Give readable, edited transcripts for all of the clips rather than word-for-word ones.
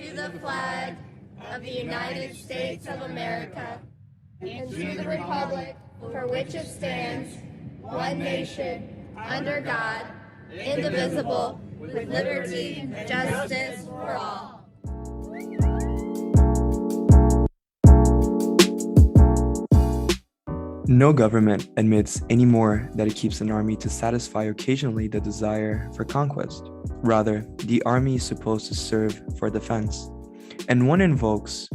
to the flag of the United States of America, and to the republic for which it stands, one nation, under God, indivisible, with liberty and justice for all. No government admits anymore that it keeps an army to satisfy occasionally the desire for conquest. Rather, the army is supposed to serve for defense. And one invokes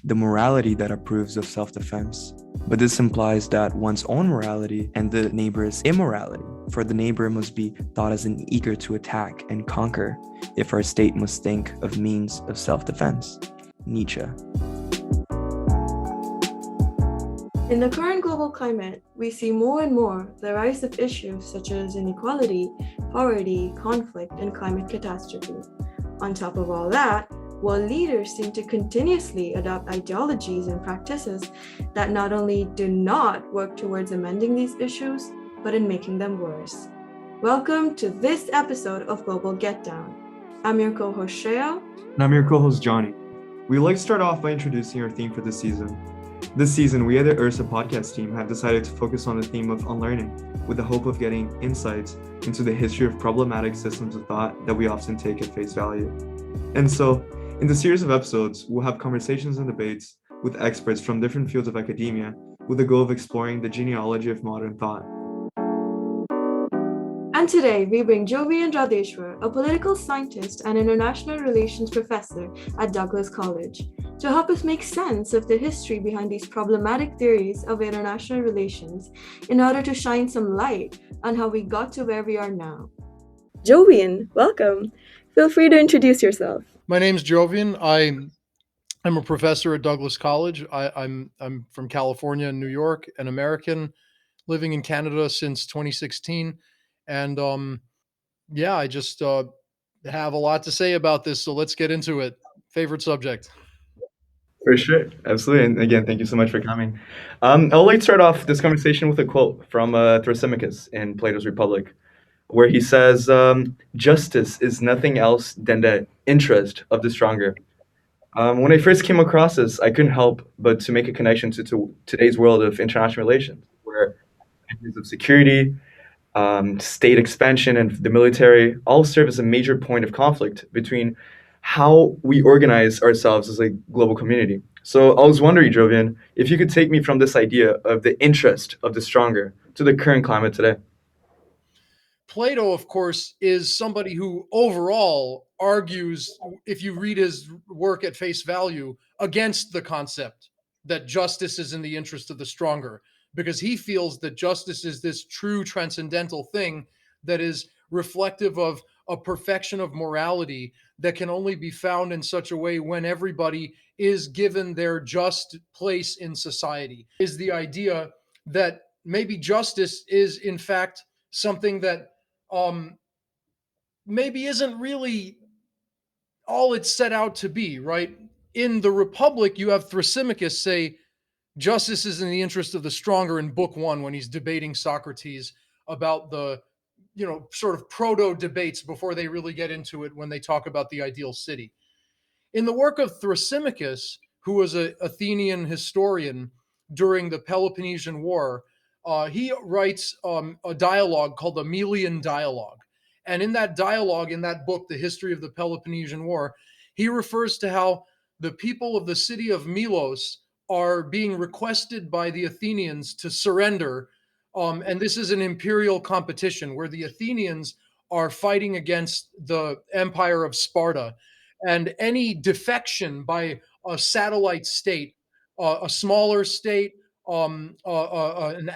the morality that approves of self-defense. But this implies that one's own morality and the neighbor's immorality, for the neighbor must be thought as an eager to attack and conquer, if our state must think of means of self-defense. Nietzsche. In the current global climate, we see more and more the rise of issues such as inequality, poverty, conflict, and climate catastrophe. On top of all that, world leaders seem to continuously adopt ideologies and practices that not only do not work towards amending these issues, but in making them worse. Welcome to this episode of Global Get Down. I'm your co-host Shreya. And I'm your co-host Johnny. We'd like to start off by introducing our theme for this season. This season, we at the URSA podcast team have decided to focus on the theme of unlearning, with the hope of getting insights into the history of problematic systems of thought that we often take at face value. And so, in the series of episodes, we'll have conversations and debates with experts from different fields of academia with the goal of exploring the genealogy of modern thought. And today, we bring Jovian Radheshwar, a political scientist and international relations professor at Douglas College, to help us make sense of the history behind these problematic theories of international relations in order to shine some light on how we got to where we are now. Jovian, welcome. Feel free to introduce yourself. My name's Jovian. I'm a professor at Douglas College. I'm from California and New York, an American living in Canada since 2016. And I just have a lot to say about this. So let's get into it. Favorite subject. For sure. Absolutely. And again, thank you so much for coming. I'd like to start off this conversation with a quote from Thrasymachus in Plato's Republic, where he says, justice is nothing else than the interest of the stronger. When I first came across this, I couldn't help but to make a connection to today's world of international relations, where ideas of security, state expansion, and the military all serve as a major point of conflict between how we organize ourselves as a global community. So I was wondering, Jovian, if you could take me from this idea of the interest of the stronger to the current climate today. Plato, of course, is somebody who overall argues, if you read his work at face value, against the concept that justice is in the interest of the stronger, because he feels that justice is this true transcendental thing that is reflective of a perfection of morality that can only be found in such a way when everybody is given their just place in society. Is the idea that maybe justice is in fact something that maybe isn't really all it's set out to be, right? In the Republic, you have Thrasymachus say, justice is in the interest of the stronger in book 1 when he's debating Socrates about the, sort of proto debates before they really get into it when they talk about the ideal city. In the work of Thrasymachus, who was an Athenian historian during the Peloponnesian War, he writes a dialogue called the Melian Dialogue. And in that dialogue, in that book, The History of the Peloponnesian War, he refers to how the people of the city of Milos are being requested by the Athenians to surrender. And this is an imperial competition where the Athenians are fighting against the empire of Sparta. And any defection by a satellite state, a smaller state, an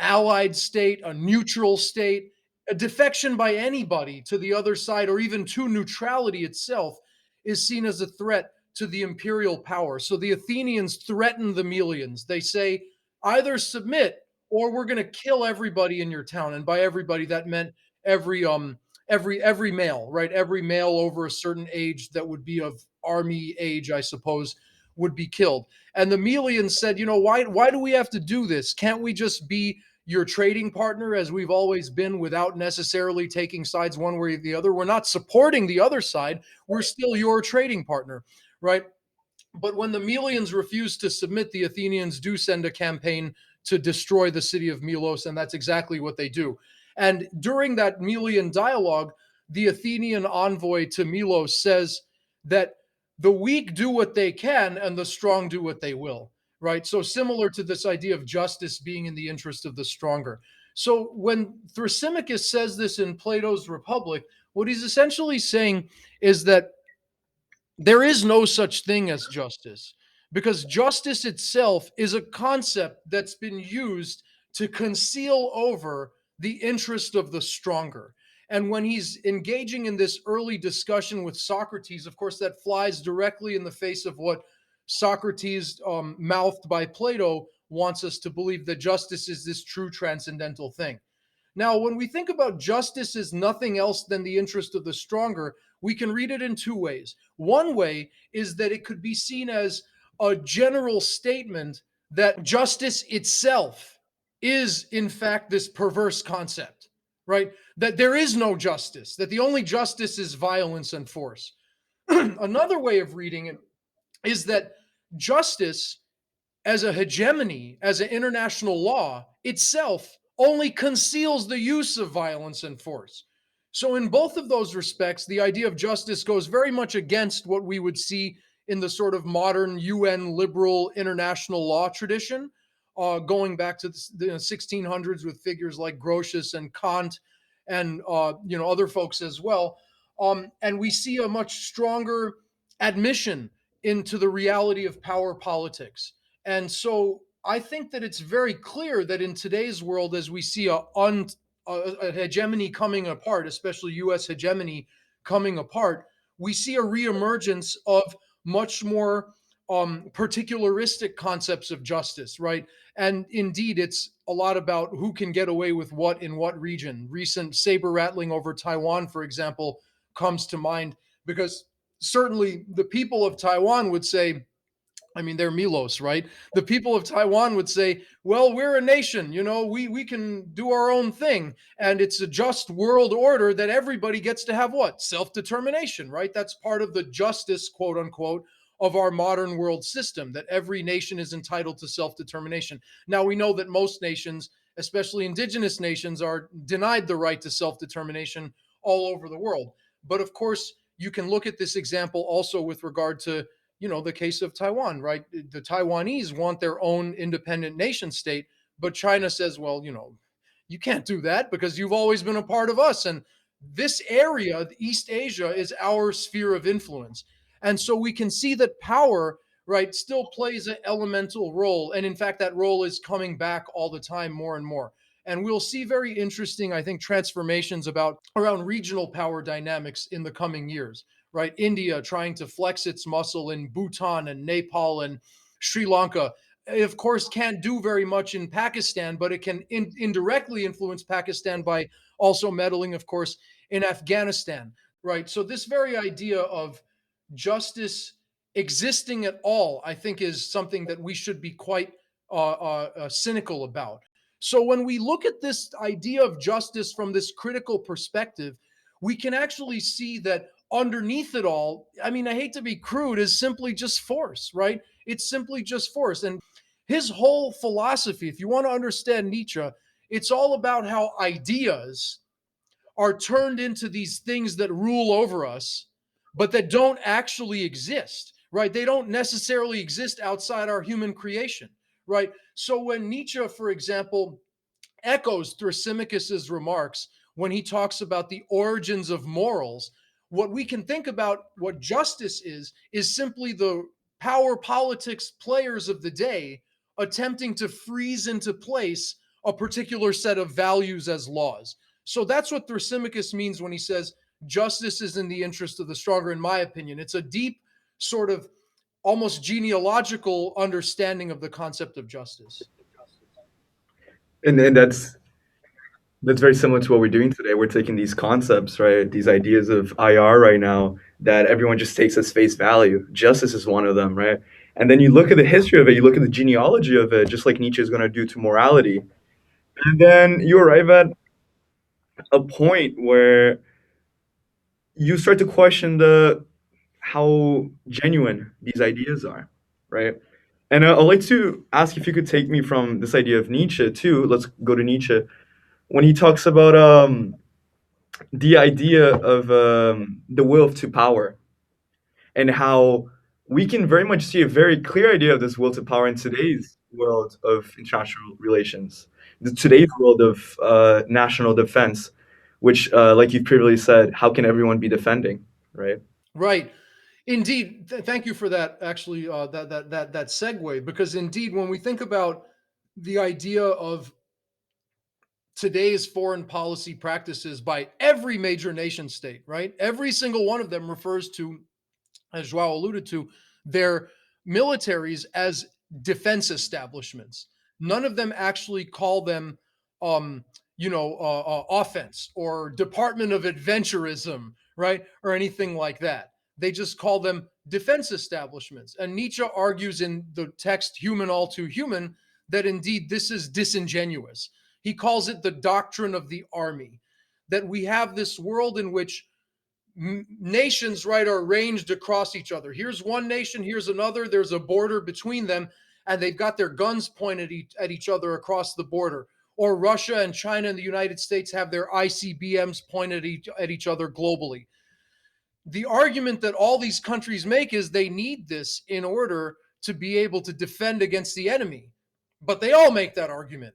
allied state, a neutral state, a defection by anybody to the other side or even to neutrality itself is seen as a threat to the imperial power. So the Athenians threaten the Melians. They say, either submit or we're going to kill everybody in your town. And by everybody, that meant every male, right? Every male over a certain age that would be of army age, I suppose, would be killed. And the Melians said, why do we have to do this? Can't we just be your trading partner as we've always been without necessarily taking sides one way or the other? We're not supporting the other side. We're still your trading partner, right? But when the Melians refuse to submit, the Athenians do send a campaign to destroy the city of Melos, and that's exactly what they do. And during that Melian dialogue, the Athenian envoy to Melos says that the weak do what they can and the strong do what they will, right? So similar to this idea of justice being in the interest of the stronger. So when Thrasymachus says this in Plato's Republic, what he's essentially saying is that there is no such thing as justice, because justice itself is a concept that's been used to conceal over the interest of the stronger. And when he's engaging in this early discussion with Socrates, of course, that flies directly in the face of what Socrates, mouthed by Plato, wants us to believe, that justice is this true transcendental thing. Now, when we think about justice as nothing else than the interest of the stronger, we can read it in two ways. One way is that it could be seen as a general statement that justice itself is, in fact, this perverse concept, right? That there is no justice, that the only justice is violence and force. Another way of reading it is that justice as a hegemony, as an international law itself, only conceals the use of violence and force. So, in both of those respects, the idea of justice goes very much against what we would see in the sort of modern UN liberal international law tradition, going back to the 1600s with figures like Grotius and Kant and other folks as well. And we see a much stronger admission into the reality of power politics. And so I think that it's very clear that in today's world, as we see a hegemony coming apart, especially US hegemony coming apart, we see a reemergence of much more particularistic concepts of justice, right? And indeed, it's a lot about who can get away with what in what region. Recent saber rattling over Taiwan, for example, comes to mind, because certainly the people of Taiwan would say, I mean, they're Milos, right? The people of Taiwan would say, well, we're a nation, we can do our own thing. And it's a just world order that everybody gets to have what? Self-determination, right? That's part of the justice, quote unquote, of our modern world system, that every nation is entitled to self-determination. Now, we know that most nations, especially indigenous nations, are denied the right to self-determination all over the world. But of course, you can look at this example also with regard to the case of Taiwan, right? The Taiwanese want their own independent nation state, but China says, well, you can't do that because you've always been a part of us. And this area, East Asia, is our sphere of influence. And so we can see that power, right, still plays an elemental role. And in fact, that role is coming back all the time more and more. And we'll see very interesting, I think, transformations around regional power dynamics in the coming years, right? India trying to flex its muscle in Bhutan and Nepal and Sri Lanka. It, of course, can't do very much in Pakistan, but it can indirectly influence Pakistan by also meddling, of course, in Afghanistan, right? So this very idea of justice existing at all, I think, is something that we should be quite cynical about. So when we look at this idea of justice from this critical perspective, we can actually see that underneath it all, I mean, I hate to be crude, is simply just force, right? It's simply just force. And his whole philosophy, if you want to understand Nietzsche, it's all about how ideas are turned into these things that rule over us, but that don't actually exist, right? They don't necessarily exist outside our human creation, right? So when Nietzsche, for example, echoes Thrasymachus's remarks when he talks about the origins of morals, what we can think about what justice is simply the power politics players of the day attempting to freeze into place a particular set of values as laws. So that's what Thrasymachus means when he says justice is in the interest of the stronger, in my opinion. It's a deep sort of almost genealogical understanding of the concept of justice. And that's very similar to what we're doing today. We're taking these concepts, right? These ideas of IR right now that everyone just takes as face value. Justice is one of them, right? And then you look at the history of it, you look at the genealogy of it, just like Nietzsche is going to do to morality. And then you arrive at a point where you start to question how genuine these ideas are, right? And I'd like to ask if you could take me from this idea of Nietzsche too. Let's go to Nietzsche when he talks about the idea of the will to power, and how we can very much see a very clear idea of this will to power in today's world of international relations, today's world of national defense, which, like you previously said, how can everyone be defending, right? Right. Indeed. Thank you for that. Actually, that segue, because indeed, when we think about the idea of today's foreign policy practices by every major nation state, right? Every single one of them refers to, as Joao alluded to, their militaries as defense establishments. None of them actually call them, um, offense or Department of Adventurism, right? Or anything like that. They just call them defense establishments. And Nietzsche argues in the text Human All Too Human that indeed this is disingenuous. He calls it the doctrine of the army, that we have this world in which nations, right, are ranged across each other. Here's one nation, here's another, there's a border between them, and they've got their guns pointed at each other across the border. Or Russia and China and the United States have their ICBMs pointed at each other globally. The argument that all these countries make is they need this in order to be able to defend against the enemy. But they all make that argument.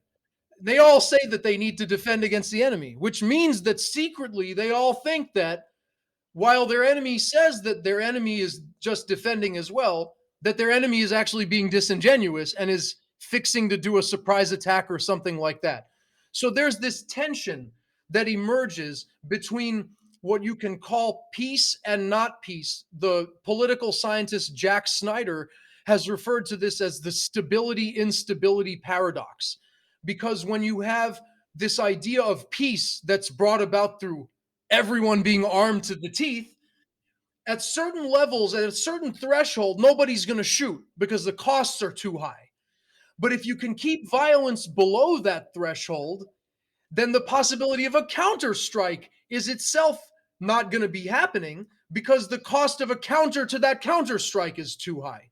They all say that they need to defend against the enemy, which means that secretly they all think that while their enemy says that their enemy is just defending as well, that their enemy is actually being disingenuous and is fixing to do a surprise attack or something like that. So there's this tension that emerges between what you can call peace and not peace. The political scientist Jack Snyder has referred to this as the stability instability paradox. Because when you have this idea of peace that's brought about through everyone being armed to the teeth, at certain levels, at a certain threshold, nobody's going to shoot because the costs are too high. But if you can keep violence below that threshold, then the possibility of a counterstrike is itself not going to be happening because the cost of a counter to that counterstrike is too high.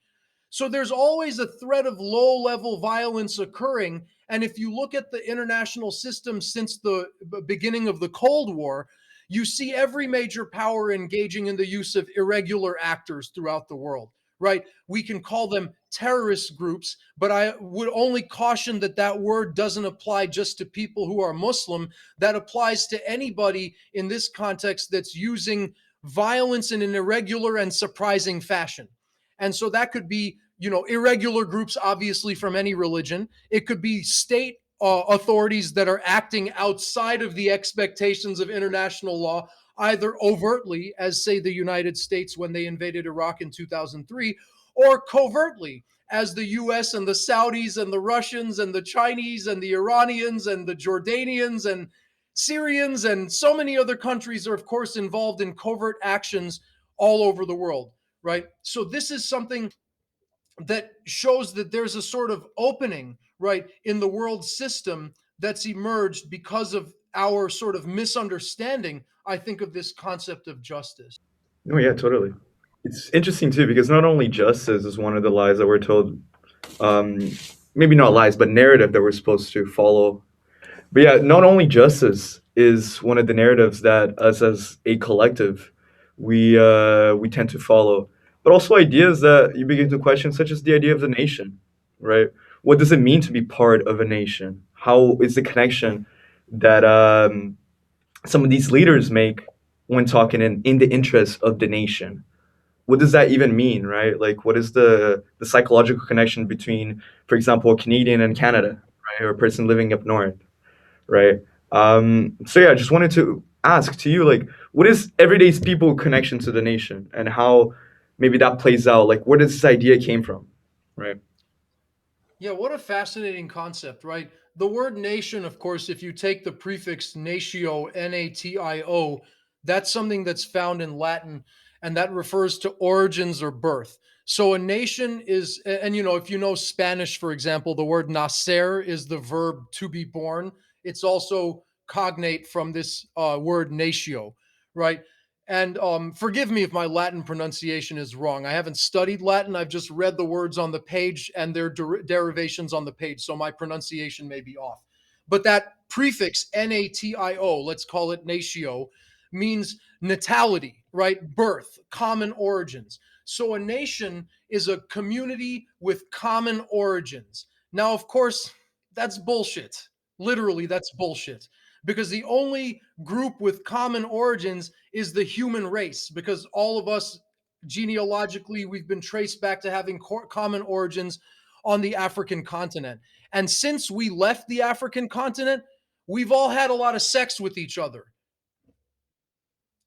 So there's always a threat of low level violence occurring. And if you look at the international system since the beginning of the Cold War, you see every major power engaging in the use of irregular actors throughout the world, right? We can call them terrorist groups, but I would only caution that that word doesn't apply just to people who are Muslim. That applies to anybody in this context that's using violence in an irregular and surprising fashion. And so that could be, irregular groups, obviously, from any religion. It could be state authorities that are acting outside of the expectations of international law, either overtly, as, say, the United States when they invaded Iraq in 2003, or covertly, as the US and the Saudis and the Russians and the Chinese and the Iranians and the Jordanians and Syrians and so many other countries are, of course, involved in covert actions all over the world, right? So this is something that shows that there's a sort of opening, right, in the world system that's emerged because of our sort of misunderstanding, I think, of this concept of justice. Oh yeah, totally. It's interesting too because not only justice is one of the lies that we're told, um, maybe not lies, but narrative that we're supposed to follow. But yeah, not only justice is one of the narratives that us as a collective we tend to follow, but also ideas that you begin to question, such as the idea of the nation, right? What does it mean to be part of a nation? How is the connection that some of these leaders make when talking in the interest of the nation? What does that even mean, right? Like, what is the psychological connection between, for example, a Canadian and Canada, right, or a person living up north, right? So yeah, I just wanted to ask to you, like, what is everyday's people connection to the nation, and how maybe that plays out? Like, where does this idea came from, right? Yeah, what a fascinating concept, right? The word nation, of course, if you take the prefix natio, natio, that's something that's found in Latin, and that refers to origins or birth. So a nation is, and if you know Spanish, for example, the word nacer is the verb to be born. It's also cognate from this word natio, right? And forgive me if my Latin pronunciation is wrong. I haven't studied Latin. I've just read the words on the page and their derivations on the page. So my pronunciation may be off. But that prefix, natio, let's call it natio, means natality, right? Birth, common origins. So a nation is a community with common origins. Now, of course, that's bullshit. Literally, that's bullshit. Because the only group with common origins is the human race, because all of us genealogically, we've been traced back to having common origins on the African continent. And since we left the African continent, we've all had a lot of sex with each other.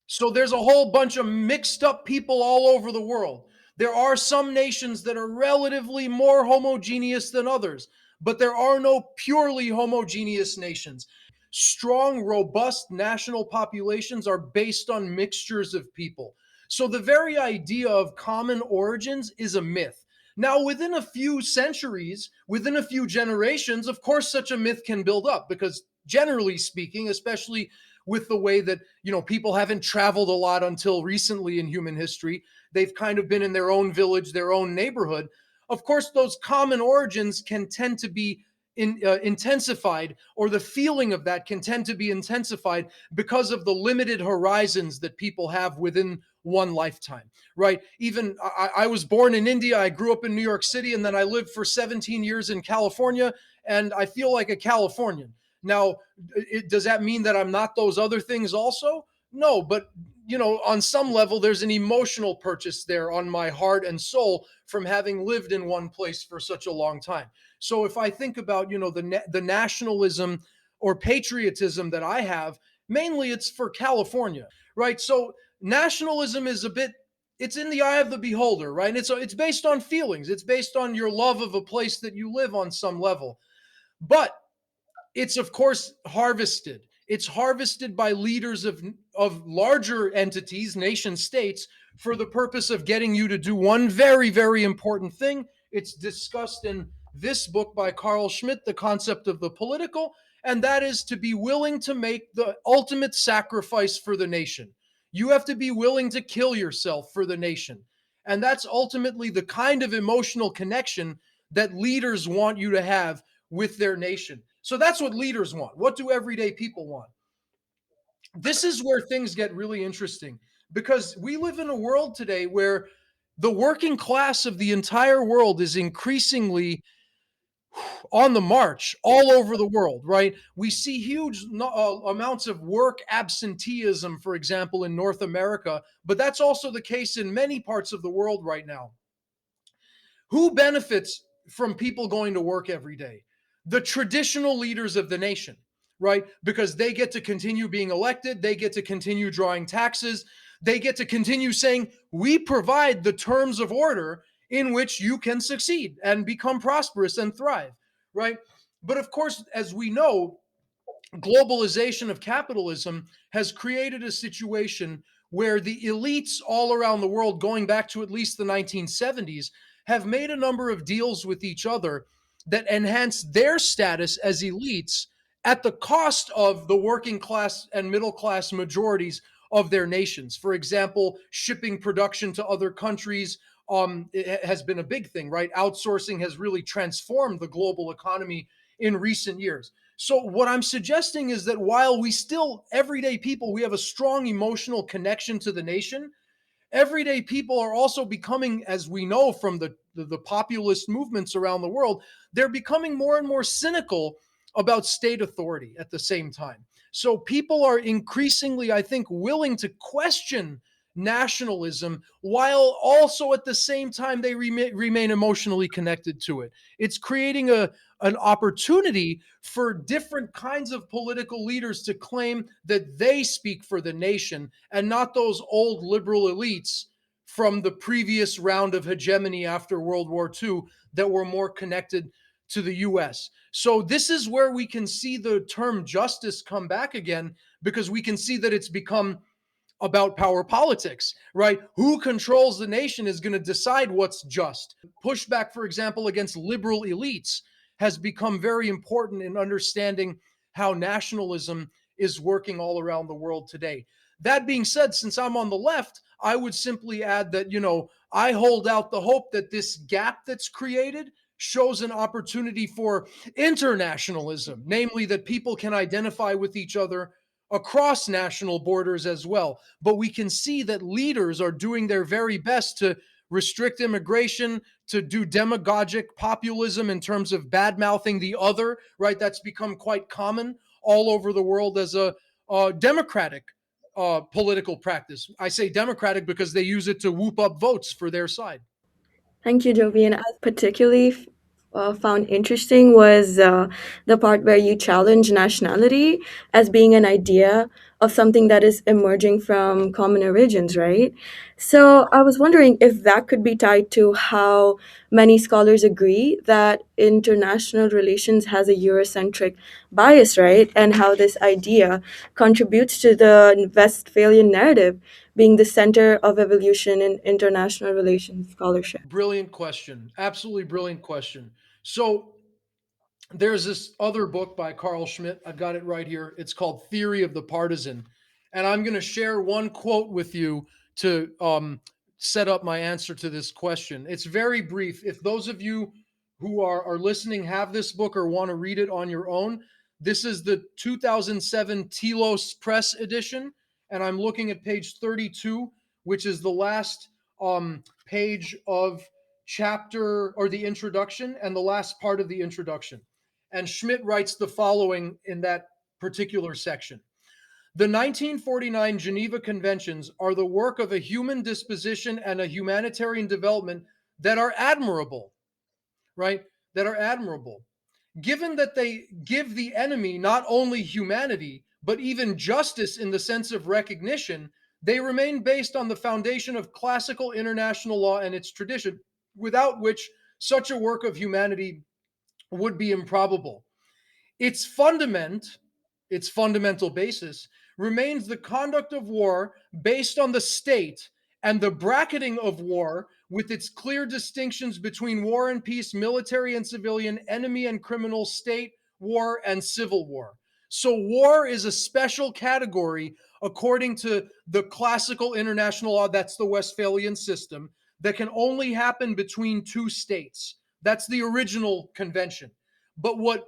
So there's a whole bunch of mixed up people all over the world. There are some nations that are relatively more homogeneous than others, but there are no purely homogeneous nations. Strong, robust national populations are based on mixtures of people. So the very idea of common origins is a myth. Now, within a few centuries, within a few generations, of course, such a myth can build up because, generally speaking, especially with the way that, people haven't traveled a lot until recently in human history, they've kind of been in their own village, their own neighborhood. Of course, those common origins can tend to be intensified, or the feeling of that can tend to be intensified because of the limited horizons that people have within one lifetime, right? Even I was born in India, I grew up in New York City, and then I lived for 17 years in California, and I feel like a Californian. Now, does that mean that I'm not those other things also? No, but on some level, there's an emotional purchase there on my heart and soul from having lived in one place for such a long time. So if I think about, the nationalism or patriotism that I have, mainly it's for California, right? So nationalism is it's in the eye of the beholder, right? And it's based on feelings. It's based on your love of a place that you live on some level. But it's of course harvested. It's harvested by leaders of larger entities, nation states, for the purpose of getting you to do one very, very important thing. It's discussed in this book by Carl Schmitt, The Concept of the Political, and that is to be willing to make the ultimate sacrifice for the nation. You have to be willing to kill yourself for the nation. And that's ultimately the kind of emotional connection that leaders want you to have with their nation. So that's what leaders want. What do everyday people want? This is where things get really interesting, because we live in a world today where the working class of the entire world is increasingly on the march all over the world, right? We see huge amounts of work absenteeism, for example, in North America, but that's also the case in many parts of the world right now. Who benefits from people going to work every day? The traditional leaders of the nation, right? Because they get to continue being elected, they get to continue drawing taxes, they get to continue saying, we provide the terms of order in which you can succeed and become prosperous and thrive, right? But of course, as we know, globalization of capitalism has created a situation where the elites all around the world, going back to at least the 1970s, have made a number of deals with each other that enhance their status as elites at the cost of the working class and middle class majorities of their nations. For example, shipping production to other countries it has been a big thing, right? Outsourcing has really transformed the global economy in recent years. So what I'm suggesting is that while we still, everyday people, we have a strong emotional connection to the nation, everyday people are also becoming, as we know from the populist movements around the world, they're becoming more and more cynical about state authority at the same time. So people are increasingly, I think, willing to question nationalism while also at the same time they remain emotionally connected to it. It's creating an opportunity for different kinds of political leaders to claim that they speak for the nation and not those old liberal elites from the previous round of hegemony after World War II that were more connected to the US. So this is where we can see the term justice come back again, because we can see that it's become about power politics, right? Who controls the nation is going to decide what's just. Pushback, for example, against liberal elites has become very important in understanding how nationalism is working all around the world today. That being said, since I'm on the left, I would simply add that, I hold out the hope that this gap that's created shows an opportunity for internationalism, namely that people can identify with each other across national borders as well. But we can see that leaders are doing their very best to restrict immigration, to do demagogic populism in terms of bad mouthing the other, right? That's become quite common all over the world as a democratic political practice. I say democratic because they use it to whoop up votes for their side. Thank you, Jovian. I particularly found interesting was the part where you challenge nationality as being an idea of something that is emerging from common origins, right? So I was wondering if that could be tied to how many scholars agree that international relations has a Eurocentric bias, right? And how this idea contributes to the Westphalian narrative being the center of evolution in international relations scholarship. Brilliant question. Absolutely brilliant question. So there's this other book by Carl Schmitt. I've got it right here. It's called Theory of the Partisan. And I'm going to share one quote with you to set up my answer to this question. It's very brief. If those of you who are listening have this book or want to read it on your own, this is the 2007 Telos Press edition. And I'm looking at page 32, which is the last page of chapter or the introduction and the last part of the introduction. And Schmitt writes the following in that particular section. The 1949 Geneva Conventions are the work of a human disposition and a humanitarian development that are admirable, right? That are admirable. Given that they give the enemy not only humanity, but even justice in the sense of recognition, they remain based on the foundation of classical international law and its tradition, without which such a work of humanity would be improbable. Its fundamental basis remains the conduct of war based on the state and the bracketing of war with its clear distinctions between war and peace, military and civilian, enemy and criminal, state war and civil war. So war is a special category according to the classical international law, that's the Westphalian system, that can only happen between two states. That's the original convention. But what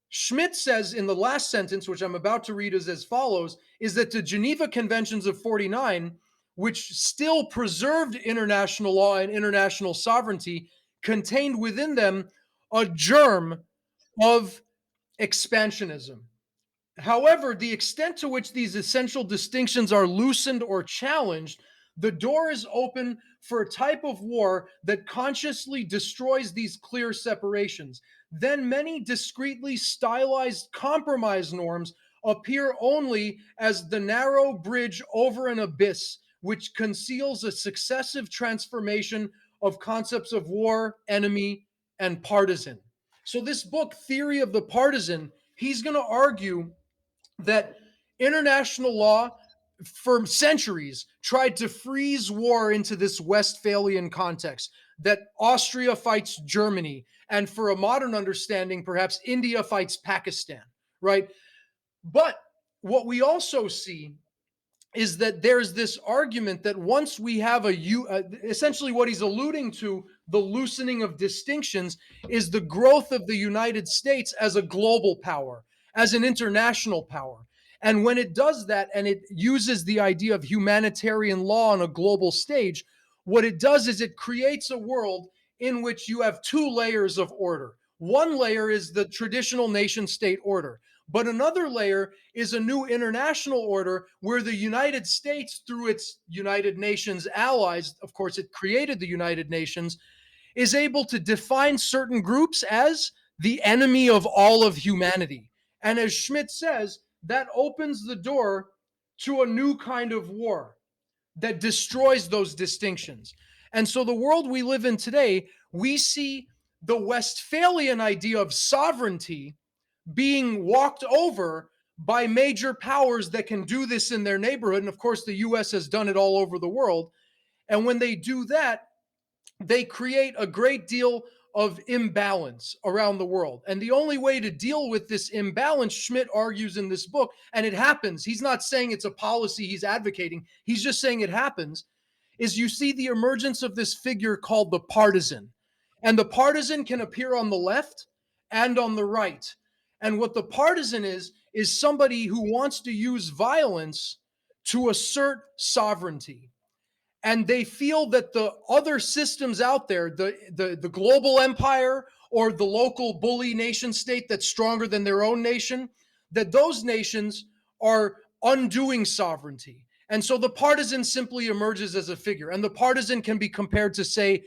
Schmitt says in the last sentence, which I'm about to read, is as follows, is that the Geneva Conventions of 49, which still preserved international law and international sovereignty, contained within them a germ of expansionism. However, the extent to which these essential distinctions are loosened or challenged, the door is open for a type of war that consciously destroys these clear separations. Then many discreetly stylized compromise norms appear only as the narrow bridge over an abyss, which conceals a successive transformation of concepts of war, enemy, and partisan. So, this book, Theory of the Partisan, he's going to argue that international law for centuries tried to freeze war into this Westphalian context, that Austria fights Germany, and for a modern understanding, perhaps India fights Pakistan, right? But what we also see is that there's this argument that once we have essentially what he's alluding to, the loosening of distinctions, is the growth of the United States as a global power, as an international power. And when it does that and it uses the idea of humanitarian law on a global stage, what it does is it creates a world in which you have two layers of order. One layer is the traditional nation state order. But another layer is a new international order where the United States, through its United Nations allies, of course, it created the United Nations, is able to define certain groups as the enemy of all of humanity. And as Schmitt says, that opens the door to a new kind of war that destroys those distinctions. And so the world we live in today, we see the Westphalian idea of sovereignty being walked over by major powers that can do this in their neighborhood. And of course, the US has done it all over the world. And when they do that, they create a great deal of imbalance around the world. And the only way to deal with this imbalance, Schmidt argues in this book, and it happens, he's not saying it's a policy he's advocating, he's just saying it happens, is you see the emergence of this figure called the partisan. And the partisan can appear on the left and on the right. And what the partisan is somebody who wants to use violence to assert sovereignty. And they feel that the other systems out there, the global empire or the local bully nation state that's stronger than their own nation, that those nations are undoing sovereignty. And so the partisan simply emerges as a figure. And the partisan can be compared to, say,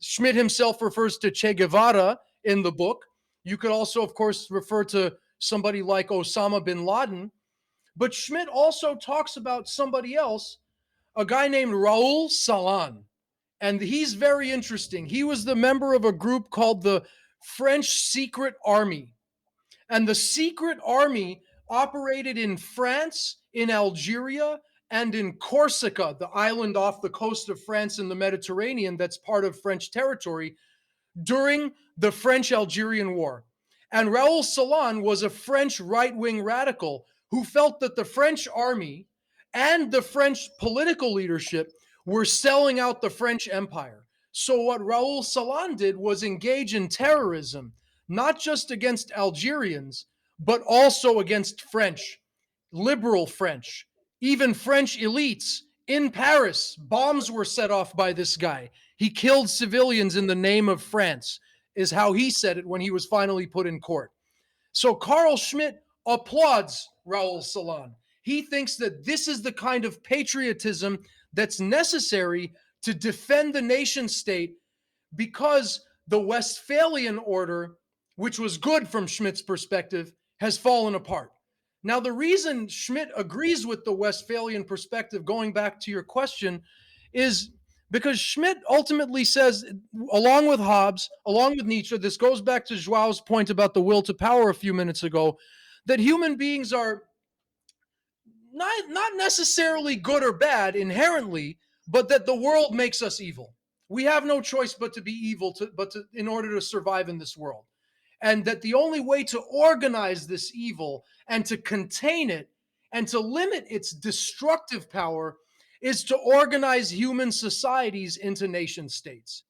Schmidt himself refers to Che Guevara in the book. You could also, of course, refer to somebody like Osama bin Laden. But Schmidt also talks about somebody else, a guy named Raoul Salan. And he's very interesting. He was the member of a group called the French Secret Army. And the Secret Army operated in France, in Algeria, and in Corsica, the island off the coast of France in the Mediterranean that's part of French territory, during the French-Algerian War. And Raoul Salan was a French right-wing radical who felt that the French army and the French political leadership were selling out the French Empire. So what Raoul Salan did was engage in terrorism, not just against Algerians, but also against French, liberal French, even French elites. In Paris, bombs were set off by this guy. He killed civilians in the name of France, is how he said it when he was finally put in court. So Carl Schmitt applauds Raoul Salan. He thinks that this is the kind of patriotism that's necessary to defend the nation state, because the Westphalian order, which was good from Schmidt's perspective, has fallen apart. Now, the reason Schmidt agrees with the Westphalian perspective, going back to your question, is because Schmidt ultimately says, along with Hobbes, along with Nietzsche, this goes back to Joao's point about the will to power a few minutes ago, that human beings are not necessarily good or bad inherently, but that the world makes us evil. We have no choice but to be evil in order to survive in this world. And that the only way to organize this evil and to contain it and to limit its destructive power is to organize human societies into nation states.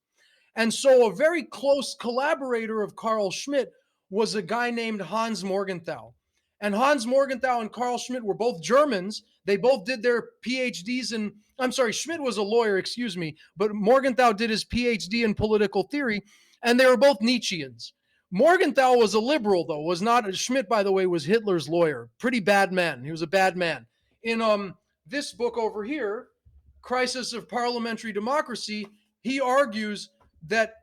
And so a very close collaborator of Carl Schmitt was a guy named Hans Morgenthau. And Hans Morgenthau and Carl Schmitt were both Germans. They both did their PhDs in, I'm sorry, Schmitt was a lawyer, excuse me, but Morgenthau did his PhD in political theory, and they were both Nietzscheans. Morgenthau was a liberal, though, was not. Schmitt, by the way, was Hitler's lawyer. Pretty bad man. He was a bad man. In this book over here, Crisis of Parliamentary Democracy, he argues that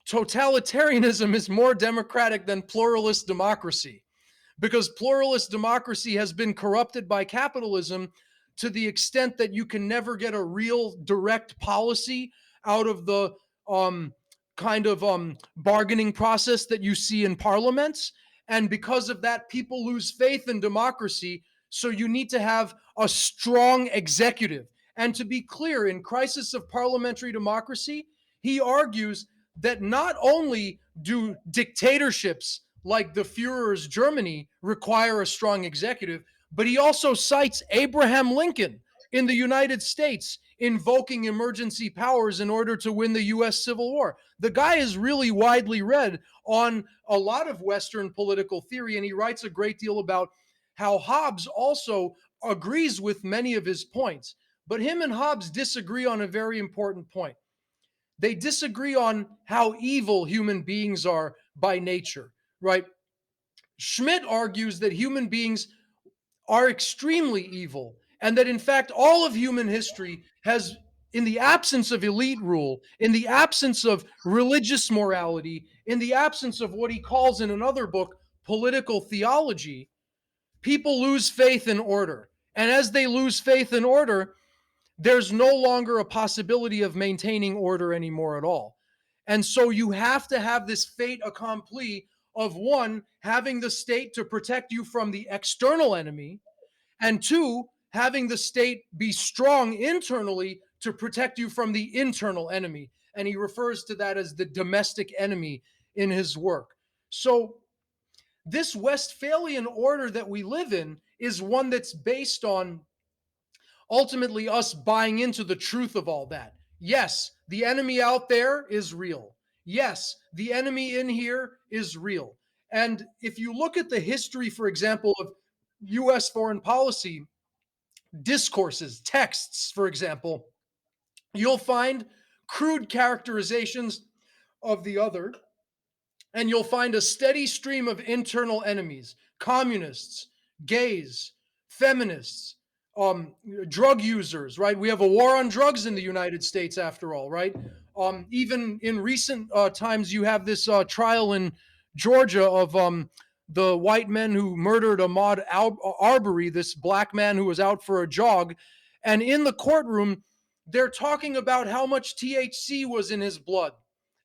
totalitarianism is more democratic than pluralist democracy, because pluralist democracy has been corrupted by capitalism to the extent that you can never get a real direct policy out of the bargaining process that you see in parliaments. And because of that, people lose faith in democracy. So you need to have a strong executive. And to be clear, in Crisis of Parliamentary Democracy, he argues that not only do dictatorships like the Führer's Germany require a strong executive, but he also cites Abraham Lincoln in the United States invoking emergency powers in order to win the US Civil War. The guy is really widely read on a lot of Western political theory, and he writes a great deal about how Hobbes also agrees with many of his points. But him and Hobbes disagree on a very important point. They disagree on how evil human beings are by nature, right? Schmitt argues that human beings are extremely evil, and that in fact all of human history has, in the absence of elite rule, in the absence of religious morality, in the absence of what he calls in another book political theology, people lose faith in order. And as they lose faith in order, there's no longer a possibility of maintaining order anymore at all. And so you have to have this fait accompli of, one, having the state to protect you from the external enemy, and two, having the state be strong internally to protect you from the internal enemy. And he refers to that as the domestic enemy in his work. So this Westphalian order that we live in is one that's based on ultimately us buying into the truth of all that. Yes, the enemy out there is real. Yes, the enemy in here is real. And if you look at the history, for example, of US foreign policy discourses, texts, for example, you'll find crude characterizations of the other, and you'll find a steady stream of internal enemies: communists, gays, feminists, drug users, right? We have a war on drugs in the United States, after all, right? Even in recent times, you have this trial in Georgia of the white men who murdered Ahmaud Arbery, this black man who was out for a jog. And in the courtroom, they're talking about how much THC was in his blood,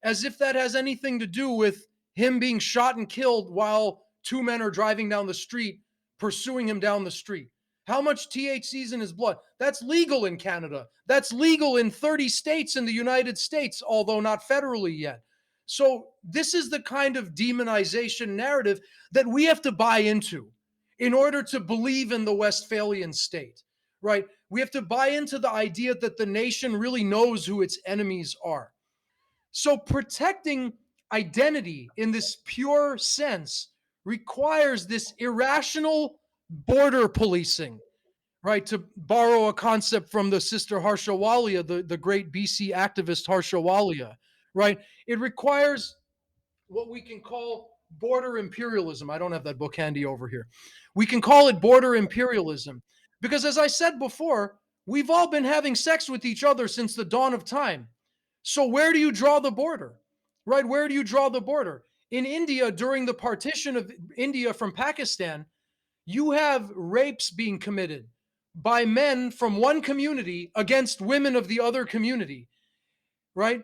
as if that has anything to do with him being shot and killed while two men are driving down the street, pursuing him down the street. How much THC is in his blood? That's legal in Canada. That's legal in 30 states in the United States, although not federally yet. So this is the kind of demonization narrative that we have to buy into in order to believe in the Westphalian state, right? We have to buy into the idea that the nation really knows who its enemies are. So protecting identity in this pure sense requires this irrational border policing, right? To borrow a concept from the sister Harsha Walia, the great BC activist Harsha Walia, right? It requires what we can call border imperialism. I don't have that book handy over here. We can call it border imperialism because, as I said before, we've all been having sex with each other since the dawn of time. So where do you draw the border, right? Where do you draw the border? In India, during the partition of India from Pakistan, you have rapes being committed by men from one community against women of the other community, right?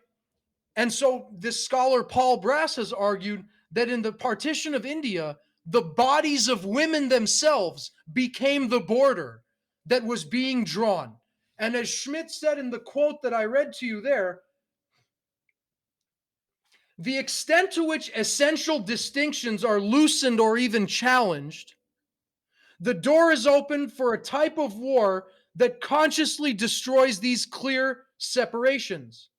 And so this scholar Paul Brass has argued that in the partition of India, the bodies of women themselves became the border that was being drawn. And as Schmidt said in the quote that I read to you there, the extent to which essential distinctions are loosened or even challenged, the door is open for a type of war that consciously destroys these clear separations.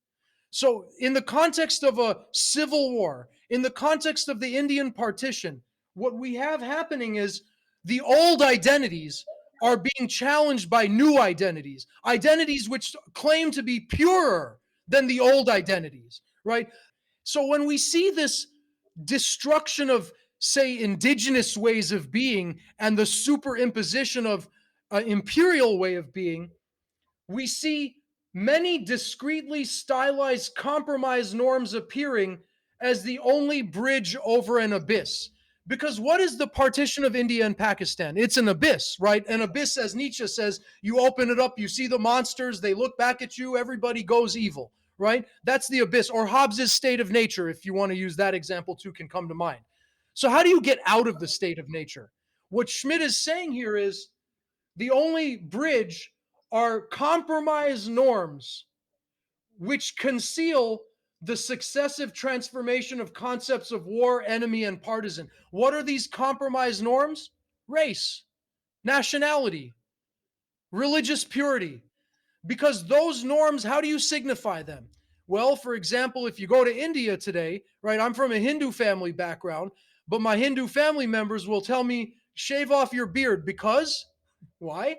So, in the context of a civil war, in the context of the Indian partition, what we have happening is the old identities are being challenged by new identities, identities which claim to be purer than the old identities, right? So, when we see this destruction of, say, indigenous ways of being and the superimposition of an imperial way of being, we see many discreetly stylized compromise norms appearing as the only bridge over an abyss. Because what is the partition of India and Pakistan? It's an abyss, right? An abyss, as Nietzsche says, you open it up, you see the monsters, they look back at you, everybody goes evil, right? That's the abyss. Or Hobbes's state of nature, if you want to use that example too, can come to mind. So how do you get out of the state of nature? What Schmidt is saying here is the only bridge are compromise norms which conceal the successive transformation of concepts of war, enemy, and partisan. What are these compromise norms? Race, nationality, religious purity. Because those norms, how do you signify them? Well, for example, if you go to India today, right, I'm from a Hindu family background, but my Hindu family members will tell me, shave off your beard because, why?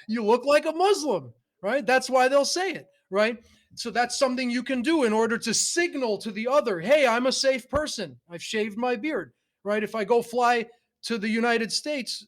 You look like a Muslim, right? That's why they'll say it, right? So that's something you can do in order to signal to the other, hey, I'm a safe person. I've shaved my beard, right? If I go fly to the United States,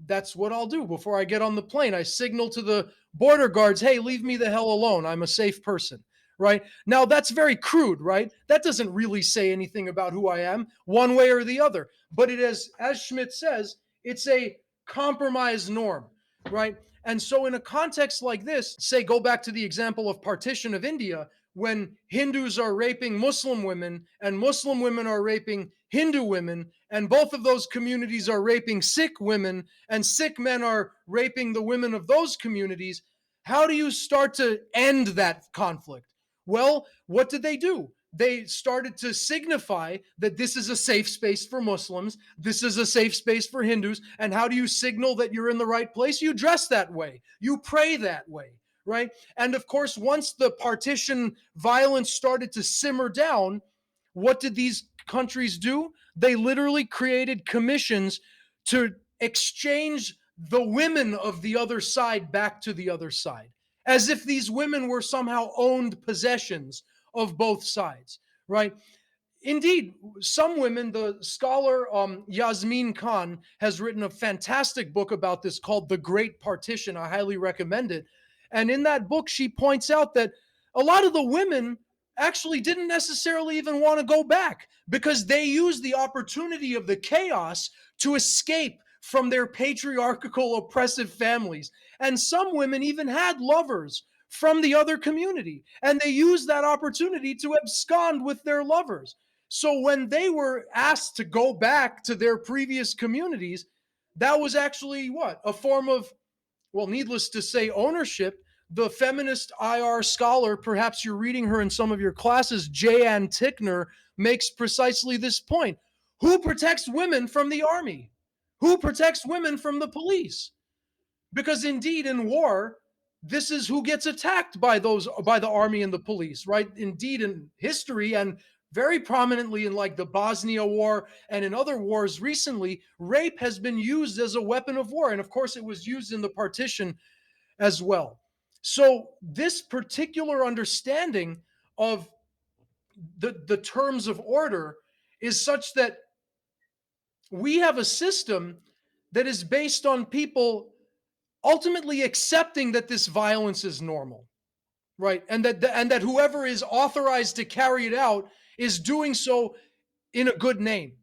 that's what I'll do before I get on the plane. I signal to the border guards, hey, leave me the hell alone. I'm a safe person, right? Now, that's very crude, right? That doesn't really say anything about who I am, one way or the other. But it is, as Schmidt says, it's a compromise norm, right? And so in a context like this, say, go back to the example of partition of India, when Hindus are raping Muslim women and Muslim women are raping Hindu women, and both of those communities are raping Sikh women, and Sikh men are raping the women of those communities, how do you start to end that conflict? Well, what did they do? They started to signify that this is a safe space for Muslims, this is a safe space for Hindus. And how do you signal that you're in the right place? You dress that way, you pray that way, right? And of course, once the partition violence started to simmer down, what did these countries do? They literally created commissions to exchange the women of the other side back to the other side, as if these women were somehow owned possessions of both sides, right? Indeed, some women, the scholar Yasmin Khan has written a fantastic book about this called The Great Partition. I highly recommend it. And in that book, she points out that a lot of the women actually didn't necessarily even want to go back because they used the opportunity of the chaos to escape from their patriarchal, oppressive families. And some women even had lovers from the other community, and they used that opportunity to abscond with their lovers. So when they were asked to go back to their previous communities, that was actually what? A form of, well, needless to say, ownership. The feminist IR scholar, perhaps you're reading her in some of your classes, Jan Tickner, makes precisely this point. Who protects women from the army? Who protects women from the police? Because indeed, in war, this is who gets attacked by the army and the police, right? Indeed, in history, and very prominently in like the Bosnia War and in other wars recently, rape has been used as a weapon of war. And of course, it was used in the partition as well. So this particular understanding of the terms of order is such that we have a system that is based on people ultimately accepting that this violence is normal, right? And that whoever is authorized to carry it out is doing so in a good name.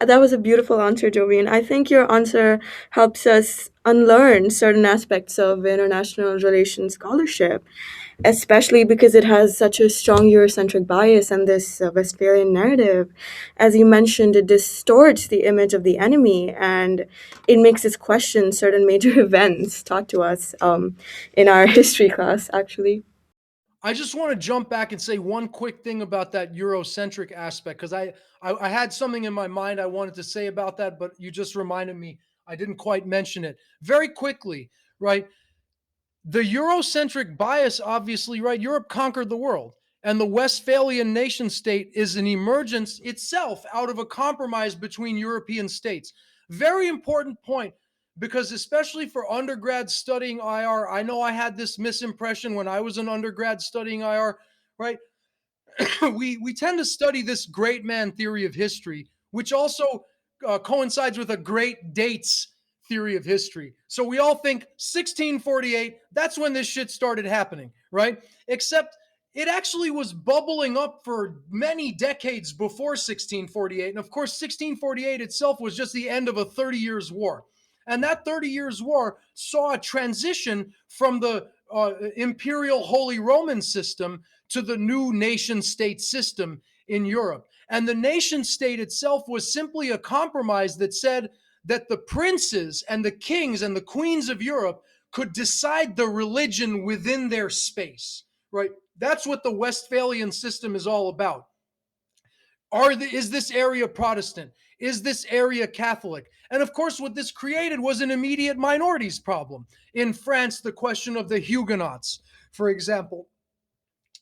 That was a beautiful answer, Jovian. I think your answer helps us unlearn certain aspects of international relations scholarship, especially because it has such a strong Eurocentric bias and this Westphalian narrative. As you mentioned, it distorts the image of the enemy and it makes us question certain major events taught to us in our history class, actually. I just want to jump back and say one quick thing about that Eurocentric aspect, because I had something in my mind I wanted to say about that, but you just reminded me I didn't quite mention it. Very quickly, right? The Eurocentric bias, obviously, right? Europe conquered the world, and the Westphalian nation state is an emergence itself out of a compromise between European states. Very important point, because especially for undergrads studying IR, I know I had this misimpression when I was an undergrad studying IR, right? we tend to study this great man theory of history, which also coincides with a great dates theory of history. So we all think 1648, that's when this shit started happening, right? Except it actually was bubbling up for many decades before 1648. And of course, 1648 itself was just the end of a 30 years war. And that 30 years war saw a transition from the imperial Holy Roman system to the new nation state system in Europe. And the nation state itself was simply a compromise that said that the princes and the kings and the queens of Europe could decide the religion within their space, right? That's what the Westphalian system is all about. Is this area Protestant? Is this area Catholic? And of course, what this created was an immediate minorities problem. In France, the question of the Huguenots, for example.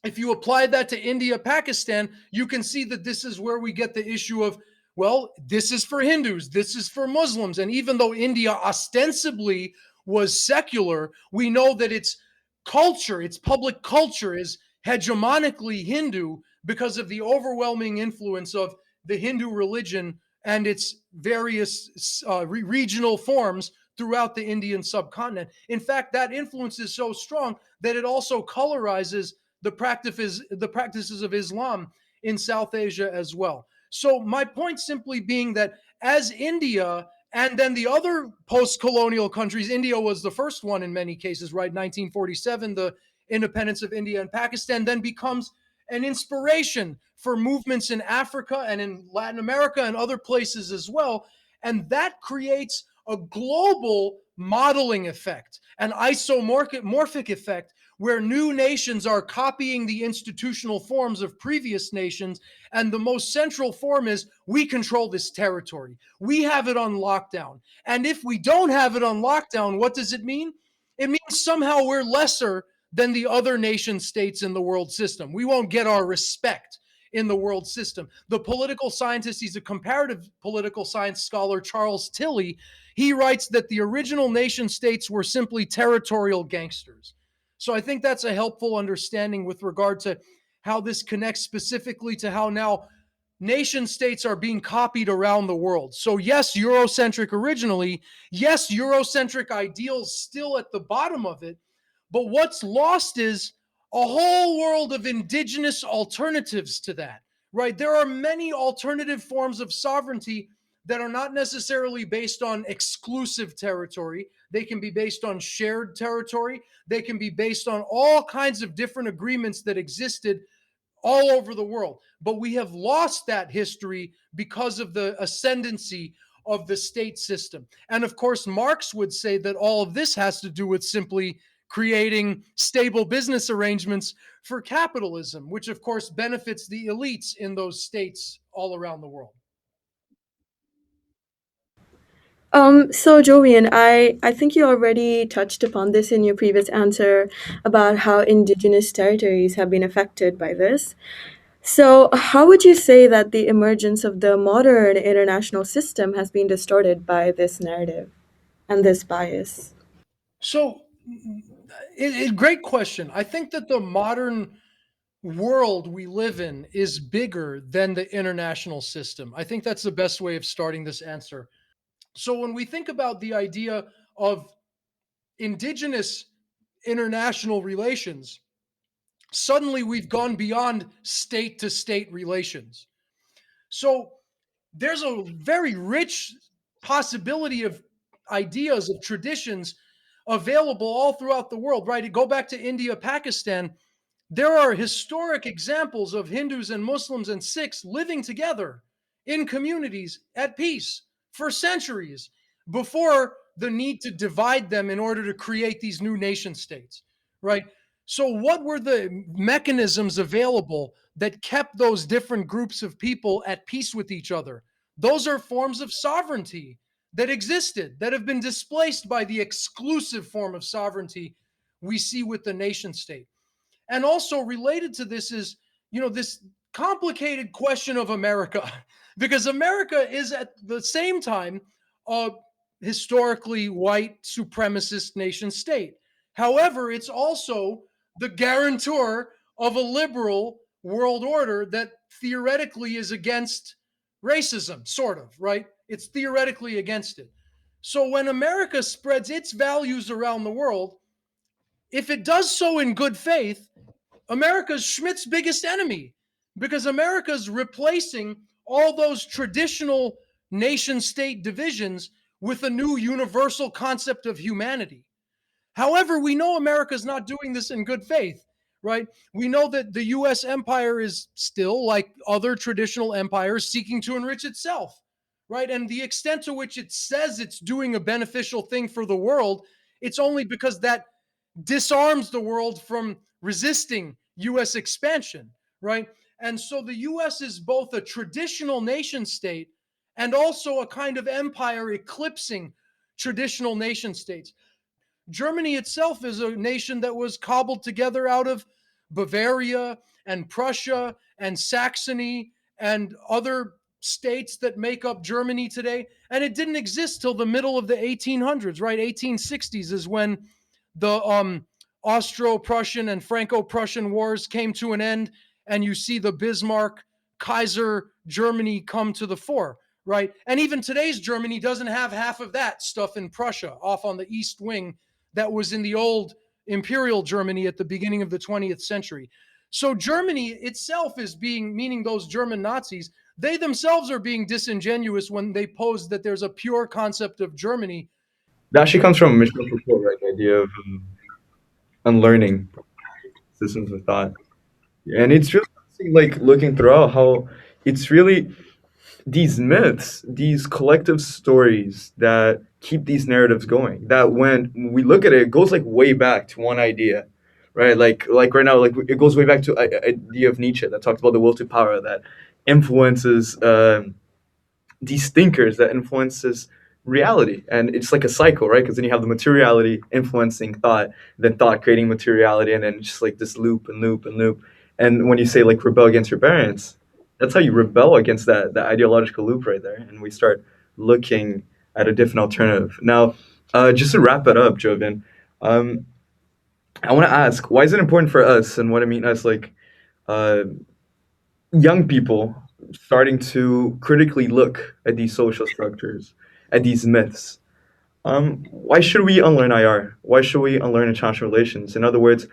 If you apply that to India, Pakistan, you can see that this is where we get the issue of, well, this is for Hindus, this is for Muslims. And even though India ostensibly was secular, we know that its culture, its public culture is hegemonically Hindu because of the overwhelming influence of the Hindu religion and its various regional forms throughout the Indian subcontinent. In fact, that influence is so strong that it also colorizes the practices of Islam in South Asia as well. So my point simply being that as India and then the other post-colonial countries, India was the first one in many cases, right? 1947, the independence of India and Pakistan then becomes an inspiration for movements in Africa and in Latin America and other places as well. And that creates a global modeling effect, an isomorphic effect, where new nations are copying the institutional forms of previous nations. And the most central form is we control this territory. We have it on lockdown. And if we don't have it on lockdown, what does it mean? It means somehow we're lesser than the other nation states in the world system. We won't get our respect in the world system. The political scientist, he's a comparative political science scholar, Charles Tilly, he writes that the original nation states were simply territorial gangsters. So I think that's a helpful understanding with regard to how this connects specifically to how now nation states are being copied around the world. So yes, Eurocentric originally, yes, Eurocentric ideals still at the bottom of it, but what's lost is a whole world of indigenous alternatives to that, right? There are many alternative forms of sovereignty that are not necessarily based on exclusive territory. They can be based on shared territory. They can be based on all kinds of different agreements that existed all over the world. But we have lost that history because of the ascendancy of the state system. And of course, Marx would say that all of this has to do with simply creating stable business arrangements for capitalism, which of course benefits the elites in those states all around the world. So Jovian, I think you already touched upon this in your previous answer about how indigenous territories have been affected by this. So, how would you say that the emergence of the modern international system has been distorted by this narrative and this bias? So, great question. I think that the modern world we live in is bigger than the international system. I think that's the best way of starting this answer. So, when we think about the idea of indigenous international relations, suddenly we've gone beyond state to state relations. So, there's a very rich possibility of ideas, of traditions available all throughout the world, right? Go back to India, Pakistan. There are historic examples of Hindus and Muslims and Sikhs living together in communities at peace for centuries before the need to divide them in order to create these new nation states, right? So, what were the mechanisms available that kept those different groups of people at peace with each other? Those are forms of sovereignty that existed, that have been displaced by the exclusive form of sovereignty we see with the nation state. And also related to this is, this complicated question of America, because America is at the same time a historically white supremacist nation state. However, it's also the guarantor of a liberal world order that theoretically is against racism, sort of, right? It's theoretically against it. So when America spreads its values around the world, if it does so in good faith, America's Schmidt's biggest enemy, because America's replacing all those traditional nation state divisions with a new universal concept of humanity. However, we know America's not doing this in good faith, right? We know that the US empire is still, like other traditional empires, seeking to enrich itself, right? And the extent to which it says it's doing a beneficial thing for the world, it's only because that disarms the world from resisting US expansion, right? And so the US is both a traditional nation state and also a kind of empire eclipsing traditional nation states. Germany itself is a nation that was cobbled together out of Bavaria and Prussia and Saxony and other states that make up Germany today. And it didn't exist till the middle of the 1800s, right? 1860s is when the Austro-Prussian and Franco-Prussian wars came to an end, and you see the Bismarck Kaiser Germany come to the fore, right? And even today's Germany doesn't have half of that stuff in Prussia off on the east wing that was in the old imperial Germany at the beginning of the 20th century. So Germany itself is being, meaning those German Nazis, they themselves are being disingenuous when they pose that there's a pure concept of Germany. That actually comes from Michel Foucault, right? The idea of unlearning systems of thought. And it's really interesting, like looking throughout how it's really these myths, these collective stories that keep these narratives going. That when we look at it, it goes like way back to one idea, right? Like right now, like it goes way back to idea of Nietzsche that talked about the will to power that influences these thinkers, that influences reality, and it's like a cycle, right? Because then you have the materiality influencing thought, then thought creating materiality, and then just like this loop and loop and loop. And when you say like rebel against your parents, that's how you rebel against that ideological loop right there, and we start looking at a different alternative. Now, just to wrap it up, Jovian, um, I want to ask, why is it important for us, and what I mean us, like uh, young people, starting to critically look at these social structures, at these myths? Why should we unlearn IR? Why should we unlearn international relations? In other words,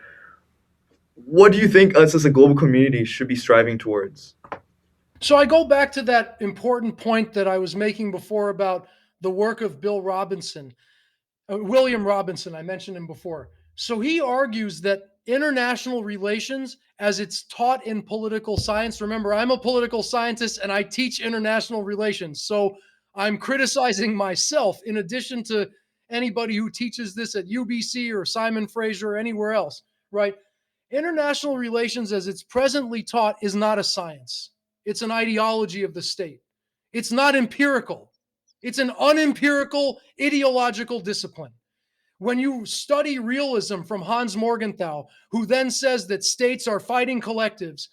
what do you think us as a global community should be striving towards? So I go back to that important point that I was making before about the work of William Robinson. I mentioned him before. So he argues that international relations, as it's taught in political science, remember, I'm a political scientist and I teach international relations. So I'm criticizing myself in addition to anybody who teaches this at UBC or Simon Fraser or anywhere else, right? International relations, as it's presently taught, is not a science. It's an ideology of the state. It's not empirical. It's an unempirical ideological discipline. When you study realism from Hans Morgenthau, who then says that states are fighting collectives,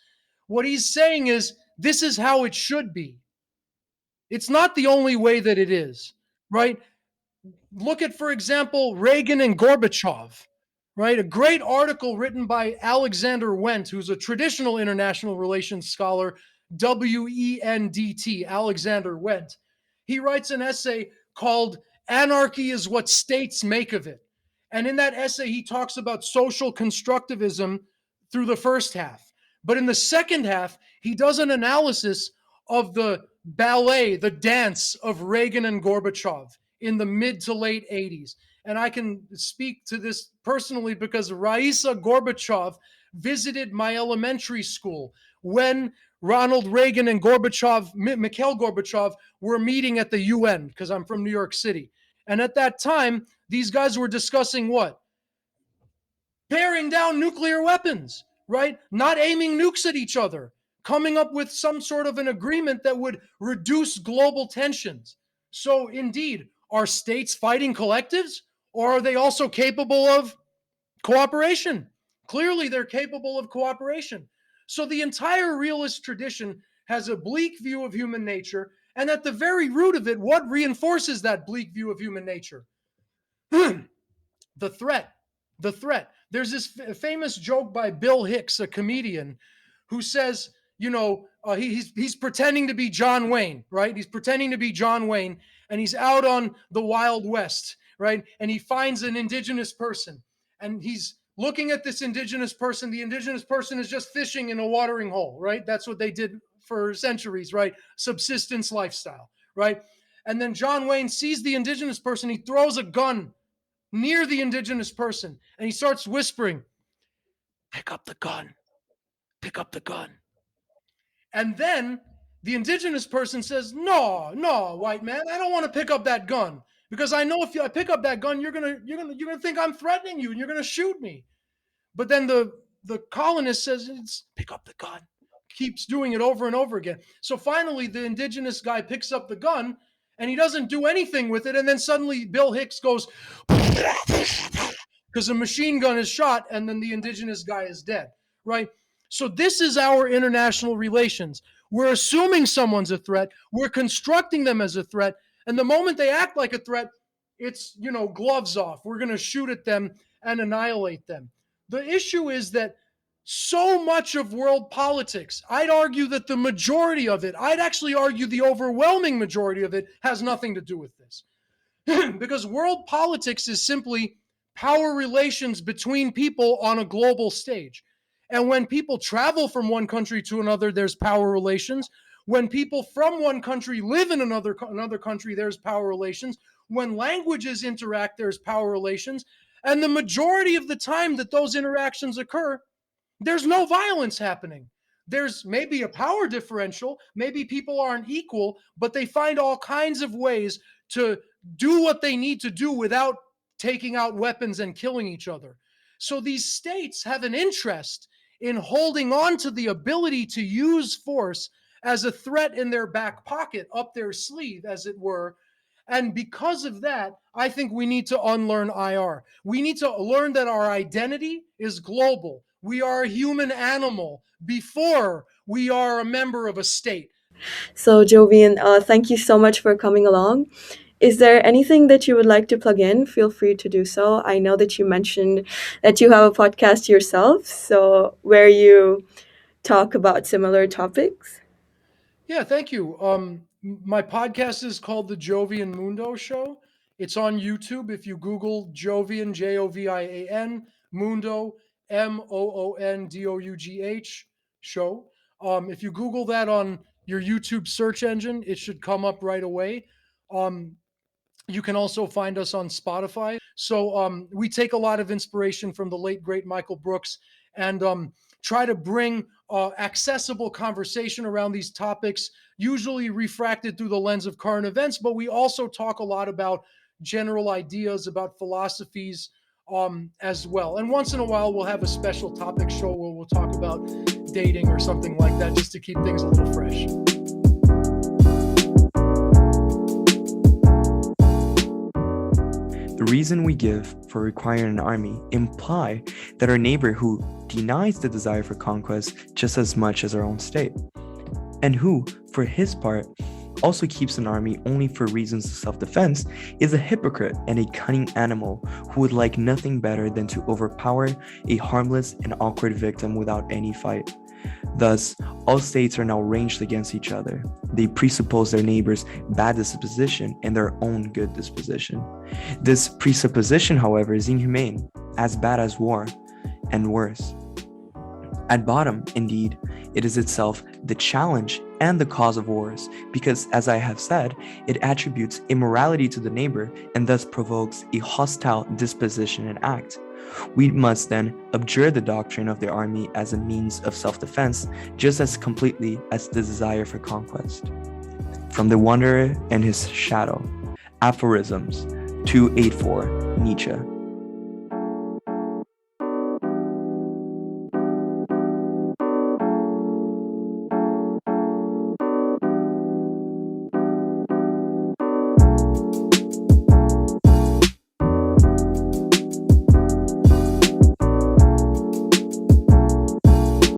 what he's saying is this is how it should be. It's not the only way that it is, right? Look at, for example, Reagan and Gorbachev, right? A great article written by Alexander Wendt, who's a traditional international relations scholar, WENDT, Alexander Wendt. He writes an essay called Anarchy is What States Make of It. And in that essay, he talks about social constructivism through the first half. But in the second half, he does an analysis of the ballet, the dance of Reagan and Gorbachev in the mid to late 80s. And I can speak to this personally because Raisa Gorbachev visited my elementary school when Ronald Reagan and Mikhail Gorbachev, were meeting at the UN, because I'm from New York City. And at that time, these guys were discussing what? Paring down nuclear weapons, right? Not aiming nukes at each other, coming up with some sort of an agreement that would reduce global tensions. So, indeed, are states fighting collectives, or are they also capable of cooperation? Clearly, they're capable of cooperation. So, the entire realist tradition has a bleak view of human nature, and at the very root of it, what reinforces that bleak view of human nature? The threat. The threat. There's this famous joke by Bill Hicks, a comedian, who says, he's pretending to be John Wayne, right? He's pretending to be John Wayne, and he's out on the Wild West, right? And he finds an indigenous person, and he's looking at this indigenous person. The indigenous person is just fishing in a watering hole, right? That's what they did for centuries, right? Subsistence lifestyle, right? And then John Wayne sees the indigenous person. He throws a gun near the indigenous person, and he starts whispering, "Pick up the gun, pick up the gun." And then the indigenous person says, "No, no, white man, I don't want to pick up that gun, because I know if I pick up that gun, you're gonna think I'm threatening you and you're gonna shoot me." But then the colonist says, "Pick up the gun." Keeps doing it over and over again. So finally, the indigenous guy picks up the gun, and he doesn't do anything with it. And then suddenly Bill Hicks goes, because a machine gun is shot, and then the indigenous guy is dead, right? So this is our international relations. We're assuming someone's a threat. We're constructing them as a threat. And the moment they act like a threat, it's, gloves off. We're going to shoot at them and annihilate them. The issue is that so much of world politics, I'd argue that the majority of it, I'd actually argue the overwhelming majority of it, has nothing to do with this. Because world politics is simply power relations between people on a global stage. And when people travel from one country to another, there's power relations. When people from one country live in another country, there's power relations. When languages interact, there's power relations. And the majority of the time that those interactions occur, there's no violence happening. There's maybe a power differential. Maybe people aren't equal, but they find all kinds of ways to do what they need to do without taking out weapons and killing each other. So these states have an interest in holding on to the ability to use force as a threat in their back pocket, up their sleeve, as it were. And because of that, I think we need to unlearn IR. We need to learn that our identity is global. We are a human animal before we are a member of a state. So, Jovian, thank you so much for coming along. Is there anything that you would like to plug in? Feel free to do so. I know that you mentioned that you have a podcast yourself, so where you talk about similar topics. Yeah, thank you. My podcast is called The Jovian Mundo Show. It's on YouTube. If you Google Jovian, Jovian, Mundo, Moondouh show. If you Google that on your YouTube search engine, it should come up right away. You can also find us on Spotify. So we take a lot of inspiration from the late, great Michael Brooks and try to bring accessible conversation around these topics, usually refracted through the lens of current events, but we also talk a lot about general ideas, about philosophies as well. And once in a while, we'll have a special topic show where we'll talk about dating or something like that, just to keep things a little fresh. The reason we give for requiring an army imply that our neighbor who denies the desire for conquest just as much as our own state, and who, for his part, also keeps an army only for reasons of self-defense, is a hypocrite and a cunning animal who would like nothing better than to overpower a harmless and awkward victim without any fight. Thus, all states are now ranged against each other. They presuppose their neighbor's bad disposition and their own good disposition. This presupposition, however, is inhumane, as bad as war, and worse. At bottom, indeed, it is itself the challenge and the cause of wars, because, as I have said, it attributes immorality to the neighbor and thus provokes a hostile disposition and act. We must then abjure the doctrine of the army as a means of self-defense just as completely as the desire for conquest. From The Wanderer and His Shadow, Aphorisms 284, Nietzsche.